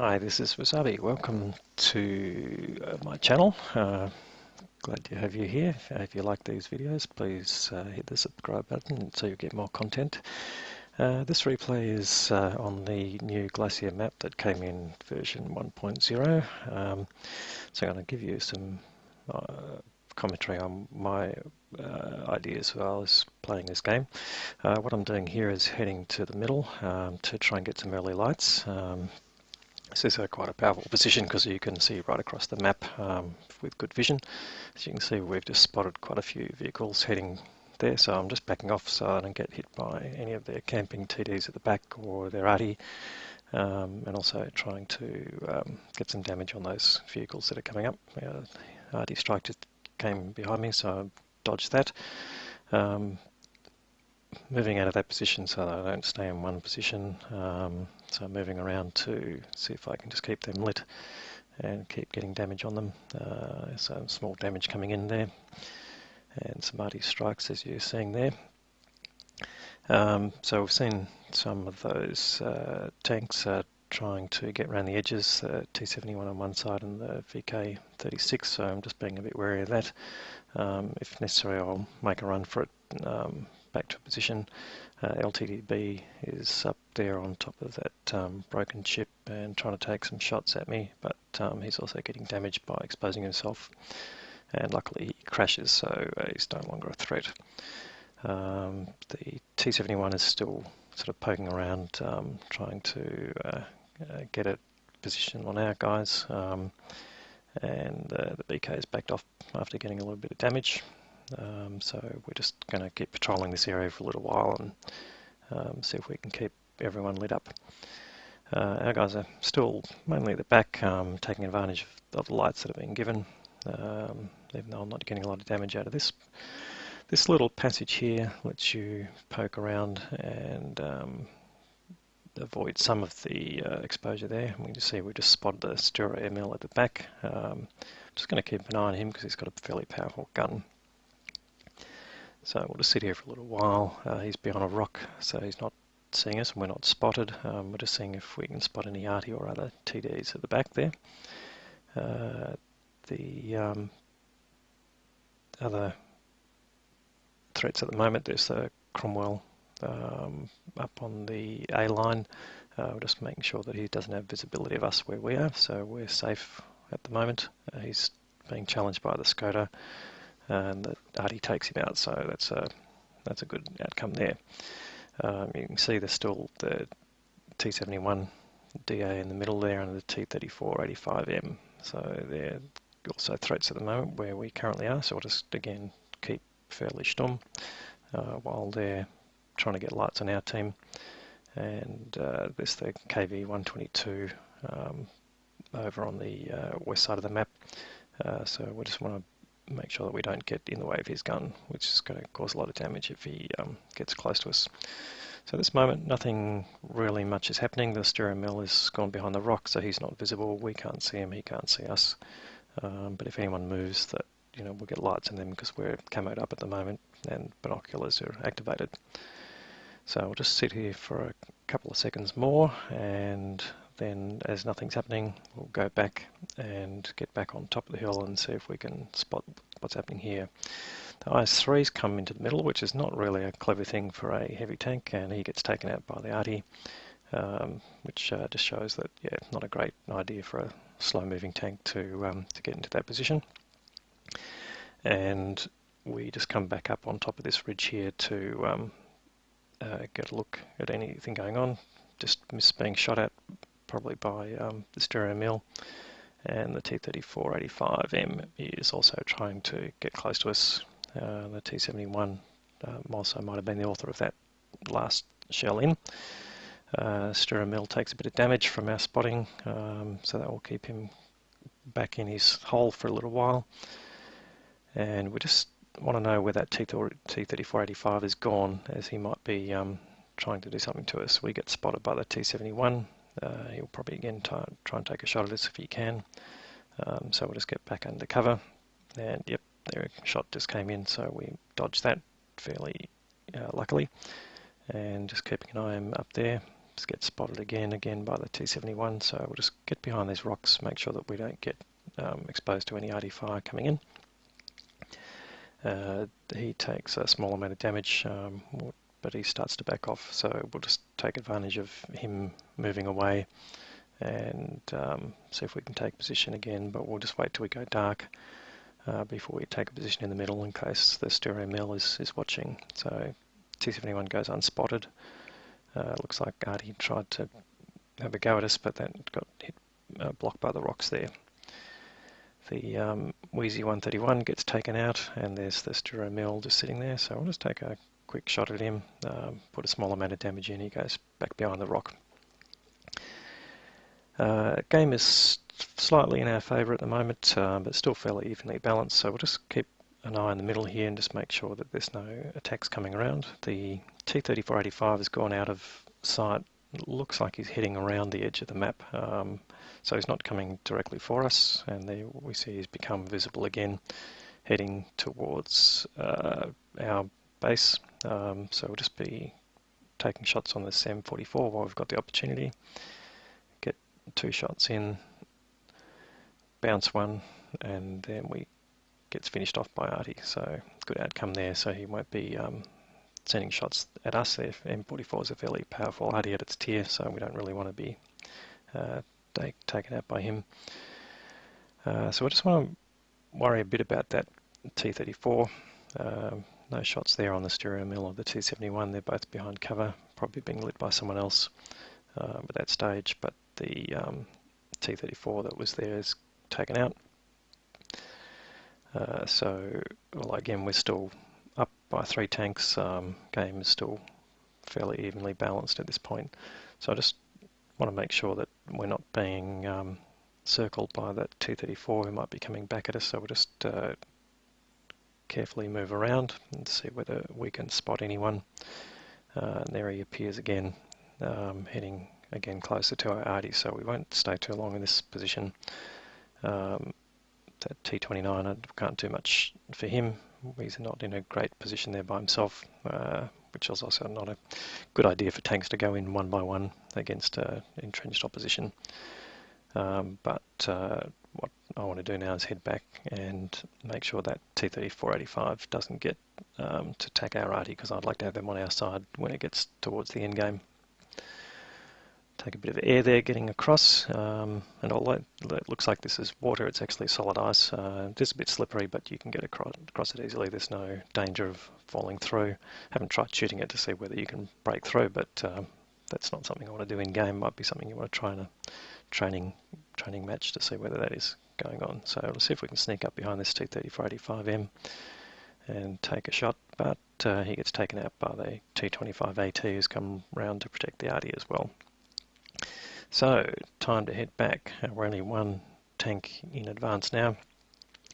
Hi, this is Wasabi. Welcome to my channel. Glad to have you here. If you like these videos, please hit the subscribe button so you get more content. This replay is on the new Glacier map that came in version 1.0. So I'm going to give you some commentary on my ideas while I was playing this game. What I'm doing here is heading to the middle to try and get some early lights. This is quite a powerful position because you can see right across the map with good vision. As you can see, we've just spotted quite a few vehicles heading there, so I'm just backing off so I don't get hit by any of their camping TDs at the back or their arty, and also trying to get some damage on those vehicles that are coming up. Arty strike just came behind me, so I dodged that. Moving out of that position so that I don't stay in one position, so I'm moving around to see if I can just keep them lit and keep getting damage on them. So small damage coming in there and some arty strikes as you're seeing there. So we've seen some of those tanks trying to get around the edges, the T-71 on one side and the VK-36, so I'm just being a bit wary of that. If necessary, I'll make a run for it back to a position. LTDB is up there on top of that broken ship and trying to take some shots at me, but he's also getting damaged by exposing himself, and luckily he crashes, so he's no longer a threat. The T-71 is still sort of poking around, trying to get a position on our guys, and the BK is backed off after getting a little bit of damage. So we're just going to keep patrolling this area for a little while and see if we can keep everyone lit up. Our guys are still mainly at the back, taking advantage of the lights that have been given, even though I'm not getting a lot of damage out of this. This little passage here lets you poke around and avoid some of the exposure there. We can just see we just spotted the Stura ML at the back. Just going to keep an eye on him because he's got a fairly powerful gun. So we'll just sit here for a little while. He's behind a rock, so he's not seeing us and we're not spotted. We're just seeing if we can spot any arty or other TDs at the back there. The other threats at the moment, there's the Cromwell up on the A line. We're just making sure that he doesn't have visibility of us where we are, so we're safe at the moment. He's being challenged by the Skoda, and the arty takes him out, so that's a good outcome there. You can see there's still the T-71 DA in the middle there and the T-34-85M, so they're also threats at the moment where we currently are, so we'll just again keep fairly stum while they're trying to get lights on our team. And there's the KV-122 over on the west side of the map, so we just want to make sure that we don't get in the way of his gun, which is going to cause a lot of damage if he gets close to us. So at this moment nothing really much is happening. The Stura Mill has gone behind the rock, so he's not visible. We can't see him, he can't see us, but if anyone moves, that we'll get lights in them because we're camoed up at the moment and binoculars are activated. So we'll just sit here for a couple of seconds more, and then as nothing's happening, we'll go back and get back on top of the hill and see if we can spot what's happening here. The IS-3's come into the middle, which is not really a clever thing for a heavy tank, and he gets taken out by the arty, which just shows that, yeah, not a great idea for a slow-moving tank to get into that position. And we just come back up on top of this ridge here to get a look at anything going on. Just missed being shot at probably by the Stereo Mill, and the T-34-85M is also trying to get close to us. The T-71 also might have been the author of that last shell in. Stereo Mill takes a bit of damage from our spotting, so that will keep him back in his hole for a little while. And we just want to know where that T-34-85 is gone, as he might be trying to do something to us. We get spotted by the T-71. He'll probably again try and take a shot at us if he can. So we'll just get back under cover. And yep, their shot just came in, so we dodged that fairly luckily. And just keeping an eye up there. just get spotted again by the T71, so we'll just get behind these rocks, make sure that we don't get exposed to any arty fire coming in. He takes a small amount of damage, but he starts to back off, so we'll just take advantage of him moving away and see if we can take position again, but we'll just wait till we go dark before we take a position in the middle in case the stereo mill is watching. So T71 goes unspotted. Looks like Artie tried to have a go at us, but then got hit, blocked by the rocks there. The Wheezy 131 gets taken out, and there's the stereo mill just sitting there, so we'll just take a quick shot at him, put a small amount of damage in, he goes back behind the rock. Game is slightly in our favour at the moment, but still fairly evenly balanced, so we'll just keep an eye in the middle here and just make sure that there's no attacks coming around. The T-3485 has gone out of sight. It looks like he's heading around the edge of the map, so he's not coming directly for us, and there we see he's become visible again, heading towards our base. So we'll just be taking shots on this M44 while we've got the opportunity. Get 2 shots in, bounce one, and then we gets finished off by Artie. So good outcome there. So he won't be sending shots at us. The M44 is a fairly powerful Artie at its tier, so we don't really want to be taken out by him. So I just want to worry a bit about that T-34. No shots there on the stereo mill of the T-71. They're both behind cover, probably being lit by someone else at that stage, but the T-34 that was there is taken out. So, well, again, we're still up by 3 tanks. Game is still fairly evenly balanced at this point. So I just want to make sure that we're not being circled by that T-34 who might be coming back at us. So we'll just carefully move around and see whether we can spot anyone. And there he appears again, heading again closer to our Artie, so we won't stay too long in this position. That T-29, I can't do much for him. He's not in a great position there by himself, which is also not a good idea for tanks to go in one by one against entrenched opposition. But what I want to do now is head back and make sure that T-3485 doesn't get to attack our Artie, because I'd like to have them on our side when it gets towards the end game. Take a bit of air there getting across, and although it looks like this is water, it's actually solid ice. It's a bit slippery, but you can get across it easily. There's no danger of falling through. Haven't tried shooting it to see whether you can break through, but that's not something I want to do in game. Might be something you want to try in a training match to see whether that is going on. So let's see if we can sneak up behind this T-3485M and take a shot, but he gets taken out by the T-25AT who's come round to protect the Artie as well. So, time to head back. We're only 1 tank in advance now,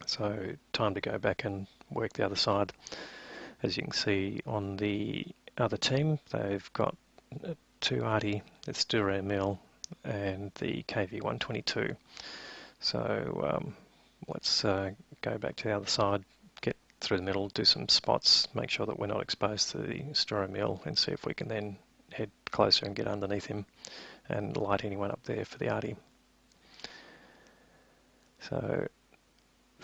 so time to go back and work the other side. As you can see on the other team, they've got 2 Artie, the stereo mill, and the KV-122. So let's go back to the other side, get through the middle, do some spots, make sure that we're not exposed to the stereo mill, and see if we can then head closer and get underneath him and light anyone up there for the Artie. So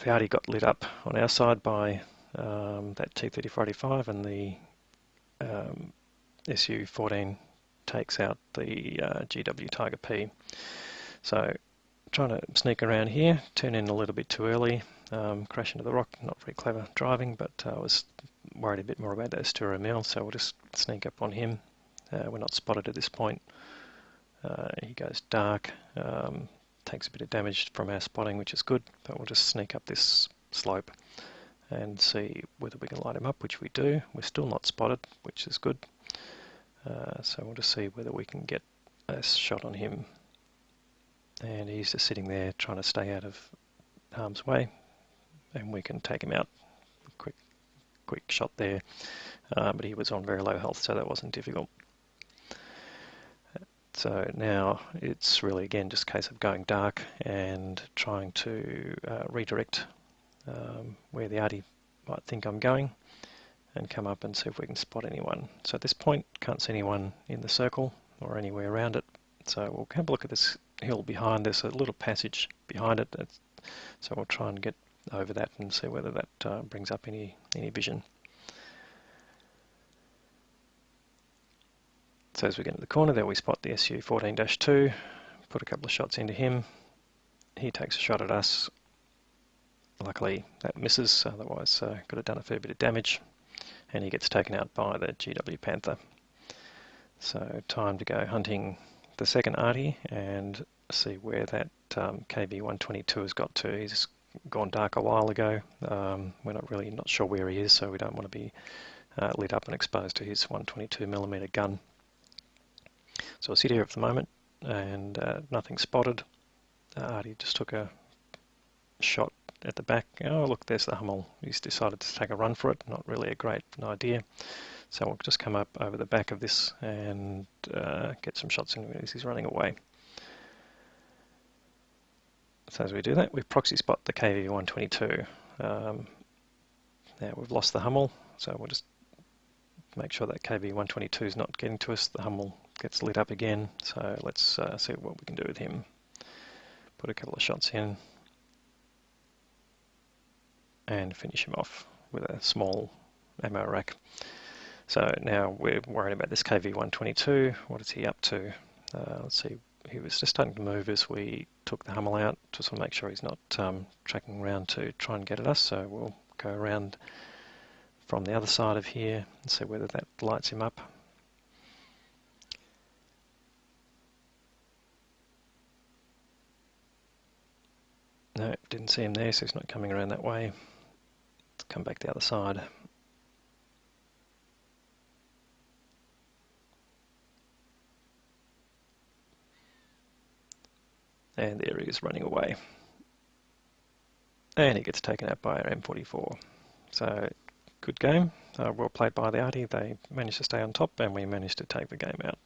the Artie got lit up on our side by that T-3485, and the Su-14 takes out the GW Tiger P. So trying to sneak around here, turn in a little bit too early, crash into the rock. Not very clever driving, but I was worried a bit more about that stereo mill, so we'll just sneak up on him. We're not spotted at this point. He goes dark, takes a bit of damage from our spotting, which is good, but we'll just sneak up this slope and see whether we can light him up, which we do. We're still not spotted, which is good. So we'll just see whether we can get a shot on him. And he's just sitting there trying to stay out of harm's way, and we can take him out. Quick shot there, but he was on very low health, so that wasn't difficult. So now it's really again just a case of going dark and trying to redirect where the Artie might think I'm going and come up and see if we can spot anyone. So at this point, can't see anyone in the circle. or anywhere around it. So we'll have a look at this hill behind. There's a little passage behind it, so we'll try and get over that and see whether that brings up any vision. So as we get to the corner there, we spot the SU 14-2, put a couple of shots into him. He takes a shot at us. Luckily that misses, otherwise could have done a fair bit of damage, and he gets taken out by the GW Panther. So time to go hunting the second arty and see where that KV-122 has got to. He's gone dark a while ago. We're not sure where he is, so we don't want to be lit up and exposed to his 122mm gun. So I sit here at the moment and nothing spotted. Artie just took a shot at the back. Oh look, there's the Hummel. He's decided to take a run for it. Not really a great idea. So we'll just come up over the back of this and get some shots in as he's running away. So as we do that, we proxy spot the KV-122. Now we've lost the Hummel, so we'll just make sure that KV-122 is not getting to us. The Hummel gets lit up again, so let's see what we can do with him. Put a couple of shots in and finish him off with a small ammo rack. So now we're worried about this KV-122. What is he up to? Let's see. He was just starting to move as we took the Hummel out. Just want to make sure he's not tracking around to try and get at us. So we'll go around from the other side of here and see whether that lights him up. No, didn't see him there, so he's not coming around that way. Let's come back the other side. And there he is running away. And he gets taken out by our M44. So, good game. Well played by the arty. They managed to stay on top and we managed to take the game out.